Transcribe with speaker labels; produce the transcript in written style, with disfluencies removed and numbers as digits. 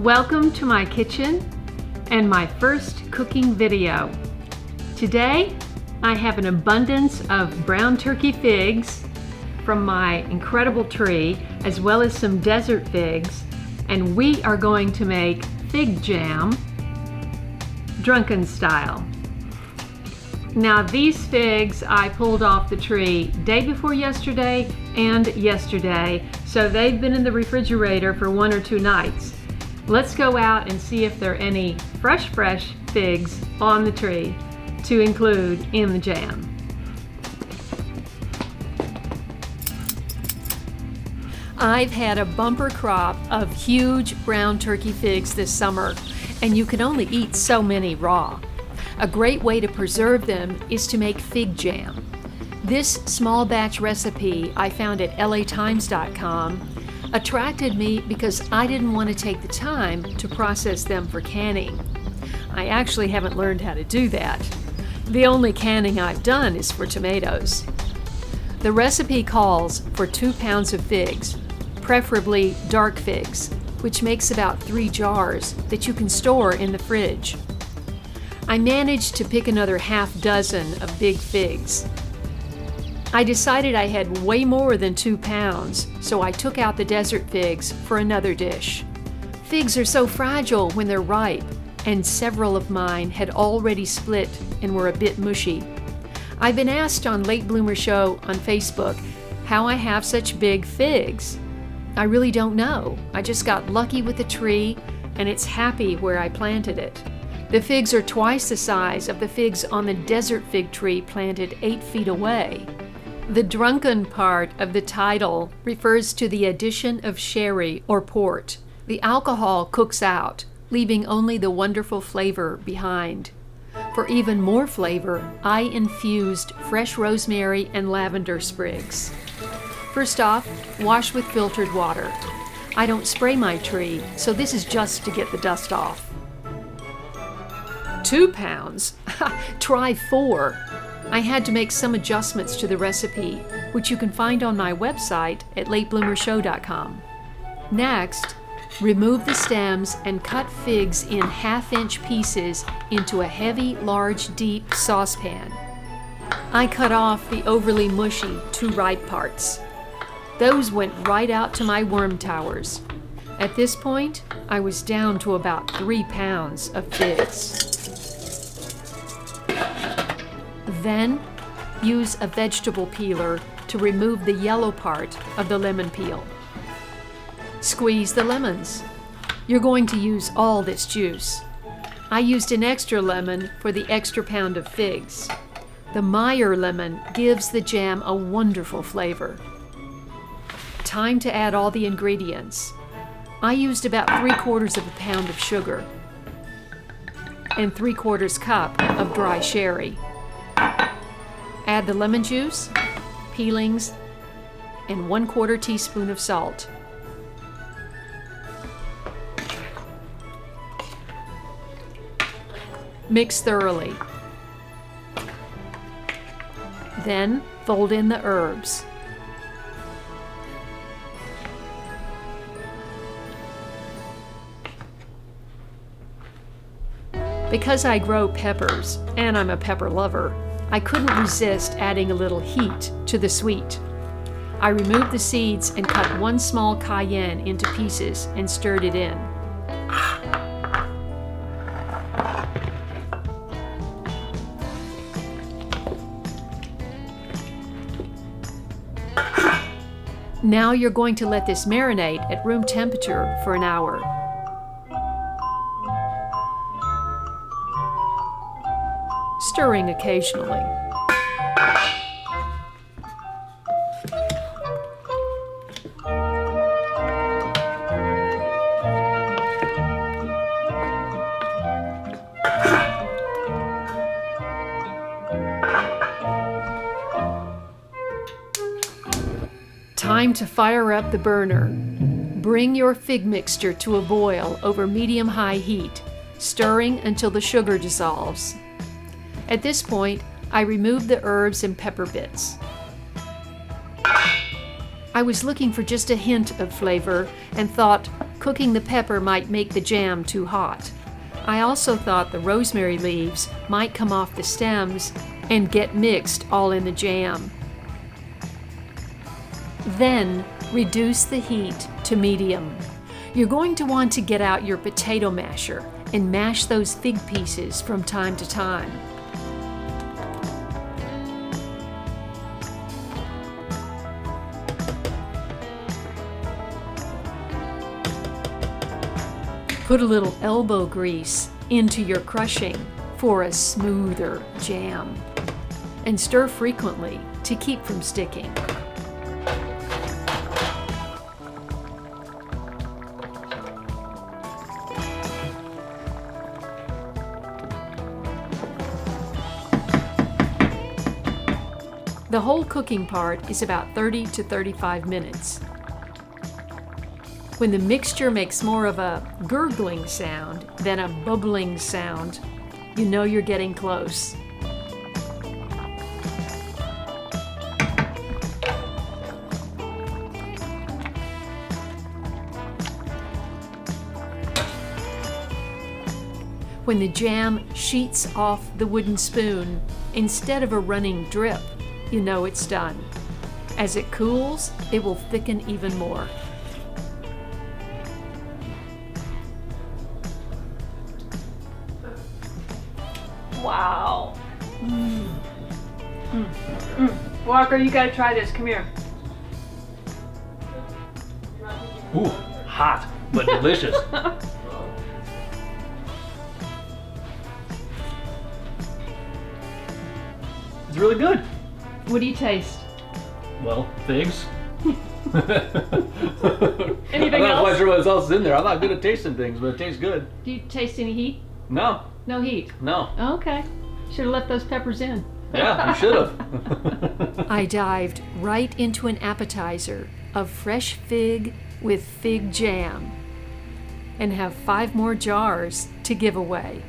Speaker 1: Welcome to my kitchen and my first cooking video. Today I have an abundance of brown turkey figs from my incredible tree, as well as some desert figs, and we are going to make fig jam, drunken style. Now these figs I pulled off the tree day before yesterday and yesterday, so they've been in the refrigerator for 1 or 2 nights. Let's go out and see if there are any fresh figs on the tree to include in the jam. I've had a bumper crop of huge brown turkey figs this summer, and you can only eat so many raw. A great way to preserve them is to make fig jam. This small batch recipe I found at latimes.com attracted me because I didn't want to take the time to process them for canning. I actually haven't learned how to do that. The only canning I've done is for tomatoes. The recipe calls for 2 pounds of figs, preferably dark figs, which makes about 3 jars that you can store in the fridge. I managed to pick another half dozen of big figs. I decided I had way more than 2 pounds, so I took out the desert figs for another dish. Figs are so fragile when they're ripe, and several of mine had already split and were a bit mushy. I've been asked on Late Bloomer Show on Facebook how I have such big figs. I really don't know. I just got lucky with the tree, and it's happy where I planted it. The figs are twice the size of the figs on the desert fig tree planted 8 feet away. The drunken part of the title refers to the addition of sherry or port. The alcohol cooks out, leaving only the wonderful flavor behind. For even more flavor, I infused fresh rosemary and lavender sprigs. First off, wash with filtered water. I don't spray my tree, so this is just to get the dust off. 2 pounds? Try 4. I had to make some adjustments to the recipe, which you can find on my website at latebloomershow.com. Next, remove the stems and cut figs in 1/2-inch pieces into a heavy, large, deep saucepan. I cut off the overly mushy, too ripe parts. Those went right out to my worm towers. At this point, I was down to about 3 pounds of figs. Then, use a vegetable peeler to remove the yellow part of the lemon peel. Squeeze the lemons. You're going to use all this juice. I used an extra lemon for the extra pound of figs. The Meyer lemon gives the jam a wonderful flavor. Time to add all the ingredients. I used about 3/4 of a pound of sugar and 3/4 cup of dry sherry. Add the lemon juice, peelings, and 1/4 teaspoon of salt. Mix thoroughly. Then fold in the herbs. Because I grow peppers, and I'm a pepper lover, I couldn't resist adding a little heat to the sweet. I removed the seeds and cut 1 small cayenne into pieces and stirred it in. Now you're going to let this marinate at room temperature for an hour. Stirring occasionally. Time to fire up the burner. Bring your fig mixture to a boil over medium-high heat, stirring until the sugar dissolves. At this point, I remove the herbs and pepper bits. I was looking for just a hint of flavor and thought, Cooking the pepper might make the jam too hot. I also thought the rosemary leaves might come off the stems and get mixed all in the jam. Then, reduce the heat to medium. You're going to want to get out your potato masher and mash those fig pieces from time to time. Put a little elbow grease into your crushing for a smoother jam. And stir frequently to keep from sticking. The whole cooking part is about 30 to 35 minutes. When the mixture makes more of a gurgling sound than a bubbling sound, you know you're getting close. When the jam sheets off the wooden spoon instead of a running drip, you know it's done. As it cools, it will thicken even more. Wow. Walker, you gotta try this. Come here.
Speaker 2: Ooh, hot, but delicious. It's really good.
Speaker 1: What do you taste?
Speaker 2: Well, figs.
Speaker 1: Anything
Speaker 2: I'm not quite
Speaker 1: else?
Speaker 2: sure what else is in there. I'm not good at tasting things, but it tastes good.
Speaker 1: Do you taste any heat?
Speaker 2: No,
Speaker 1: No heat.
Speaker 2: no.
Speaker 1: Okay. Should have left those peppers in.
Speaker 2: Yeah, you should have.
Speaker 1: I dived right into an appetizer of fresh fig with fig jam and have 5 more jars to give away.